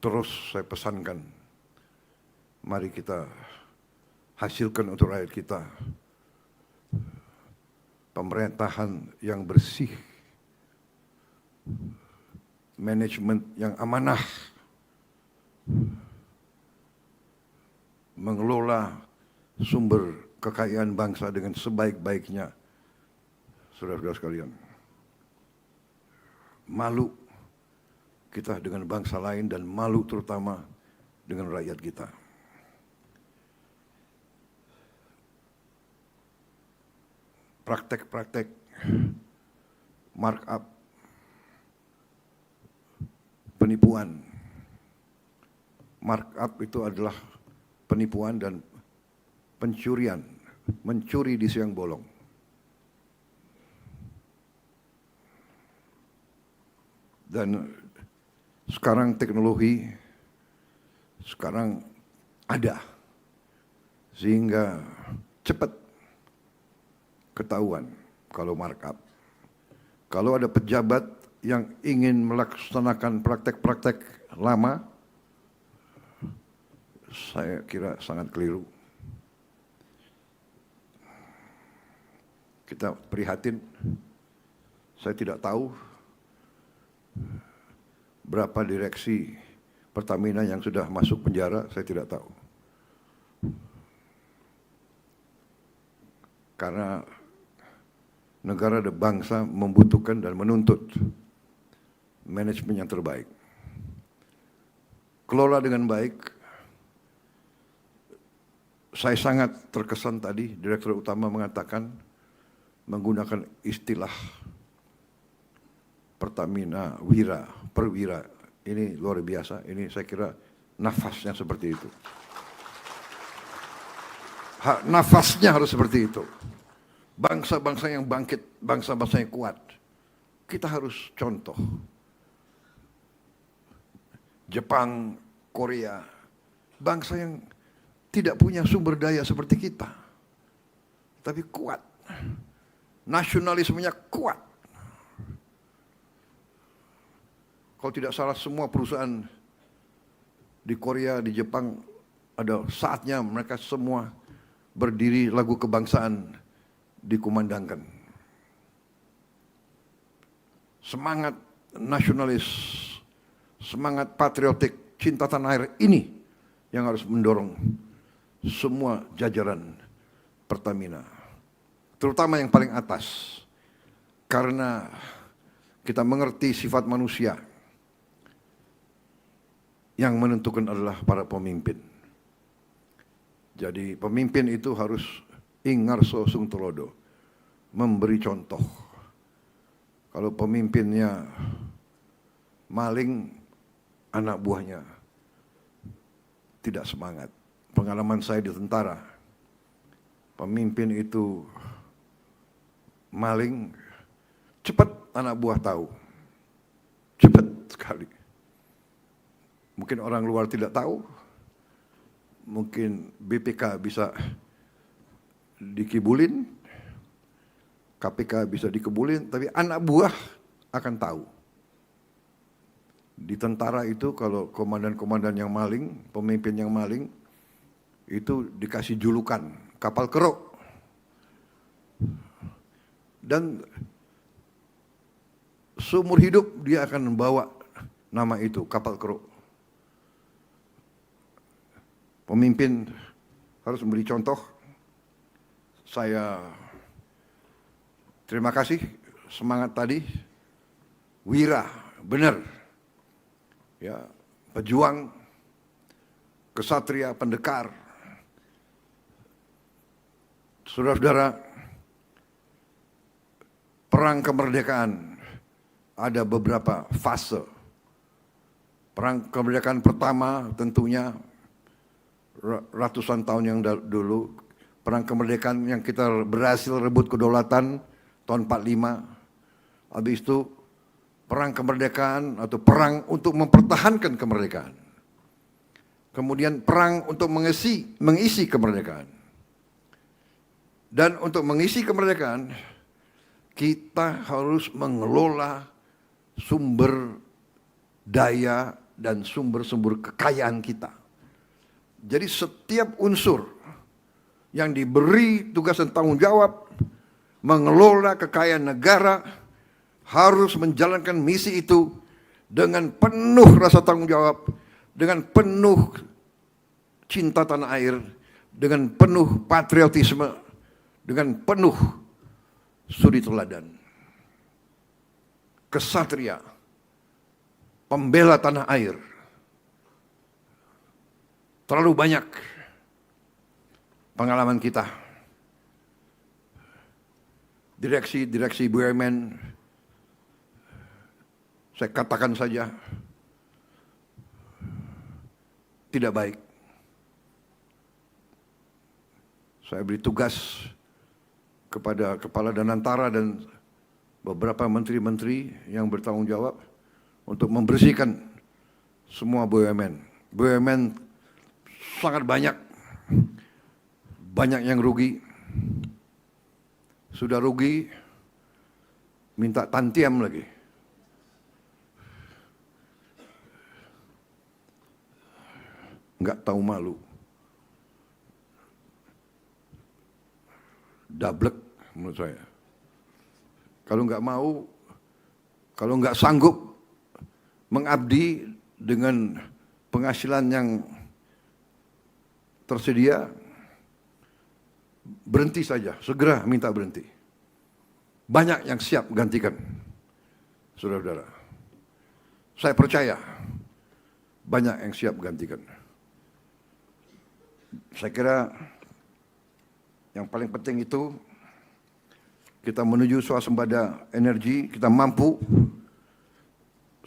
terus saya pesankan, mari kita hasilkan untuk rakyat kita pemerintahan yang bersih, manajemen yang amanah, mengelola sumber kekayaan bangsa dengan sebaik-baiknya. Saudara-saudara sekalian, malu kita dengan bangsa lain dan malu terutama dengan rakyat kita. Praktek-praktek markup, penipuan. Markup itu adalah penipuan dan pencurian, mencuri di siang bolong. Dan sekarang teknologi ada, sehingga cepat ketahuan kalau markup. Kalau ada pejabat yang ingin melaksanakan praktek-praktek lama, saya kira sangat keliru. Kita prihatin, saya tidak tahu berapa direksi Pertamina yang sudah masuk penjara, saya tidak tahu. Karena negara dan bangsa membutuhkan dan menuntut manajemen yang terbaik. Kelola dengan baik. Saya sangat terkesan tadi Direktur Utama mengatakan, menggunakan istilah Pertamina Perwira. Ini luar biasa, ini saya kira nafasnya seperti itu. Nafasnya harus seperti itu. Bangsa-bangsa yang bangkit, bangsa-bangsa yang kuat. Kita harus contoh. Jepang, Korea, bangsa yang tidak punya sumber daya seperti kita. Tapi kuat. Nasionalismenya kuat. Kalau tidak salah semua perusahaan di Korea, di Jepang, ada saatnya mereka semua berdiri lagu kebangsaan dikumandangkan. Semangat nasionalis, semangat patriotik, cinta tanah air ini yang harus mendorong semua jajaran Pertamina. Terutama yang paling atas. Karena kita mengerti sifat manusia. Yang menentukan adalah para pemimpin. Jadi pemimpin itu harus ingarso sung tulodo, memberi contoh. Kalau pemimpinnya maling, anak buahnya tidak semangat. Pengalaman saya di tentara, pemimpin itu maling, cepat anak buah tahu. Cepat sekali. Mungkin orang luar tidak tahu, mungkin BPK bisa dikibulin, KPK bisa dikibulin, tapi anak buah akan tahu. Di tentara itu kalau komandan-komandan yang maling, pemimpin yang maling, itu dikasih julukan kapal keruk. Dan seumur hidup dia akan membawa nama itu, kapal keruk. Pemimpin harus memberi contoh. Saya terima kasih semangat tadi. Wira, benar. Ya, pejuang, kesatria, pendekar. Saudara-saudara, perang kemerdekaan ada beberapa fase. Perang kemerdekaan pertama tentunya ratusan tahun yang dulu, perang kemerdekaan yang kita berhasil rebut kedaulatan tahun 45. Habis itu perang kemerdekaan atau perang untuk mempertahankan kemerdekaan. Kemudian perang untuk mengisi kemerdekaan. Dan untuk mengisi kemerdekaan, kita harus mengelola sumber daya dan sumber-sumber kekayaan kita. Jadi setiap unsur yang diberi tugas dan tanggung jawab mengelola kekayaan negara harus menjalankan misi itu dengan penuh rasa tanggung jawab, dengan penuh cinta tanah air, dengan penuh patriotisme, dengan penuh suri teladan. Kesatria, pembela tanah air. Terlalu banyak pengalaman kita. Direksi BUMN, saya katakan saja, tidak baik. Saya beri tugas kepada Kepala Danantara dan beberapa menteri-menteri yang bertanggung jawab untuk membersihkan semua BUMN. BUMN sangat banyak yang rugi. Sudah rugi, minta tantiam lagi. Nggak tahu malu. Dablek menurut saya. Kalau nggak mau, kalau nggak sanggup mengabdi dengan penghasilan yang tersedia, berhenti saja, segera minta berhenti. Banyak yang siap gantikan, saudara-saudara. Saya percaya banyak yang siap gantikan. Saya kira yang paling penting itu kita menuju swasembada energi, kita mampu.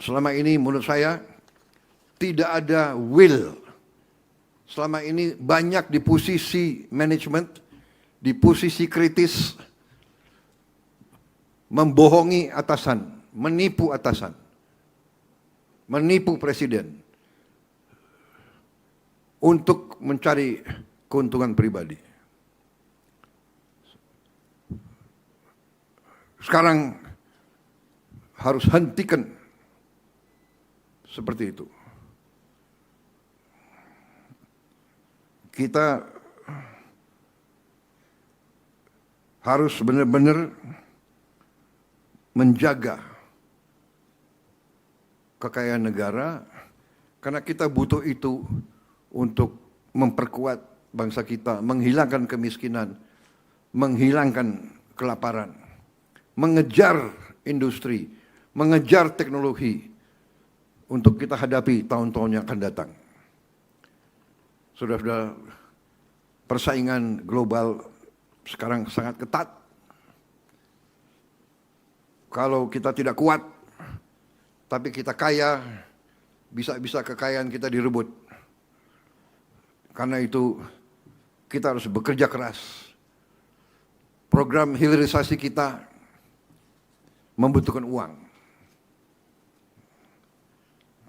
Selama ini menurut saya tidak ada will. Selama ini banyak di posisi manajemen, di posisi kritis, membohongi atasan, menipu atasan, menipu presiden untuk mencari keuntungan pribadi. Sekarang harus hentikan seperti itu. Kita harus benar-benar menjaga kekayaan negara karena kita butuh itu untuk memperkuat bangsa kita, menghilangkan kemiskinan, menghilangkan kelaparan, mengejar industri, mengejar teknologi untuk kita hadapi tahun-tahun yang akan datang. Saudara-saudara, persaingan global sekarang sangat ketat. Kalau kita tidak kuat, tapi kita kaya, bisa-bisa kekayaan kita direbut. Karena itu kita harus bekerja keras. Program hilirisasi kita membutuhkan uang.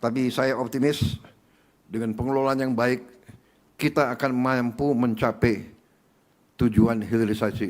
Tapi saya optimis dengan pengelolaan yang baik, kita akan mampu mencapai tujuan hilirisasi itu.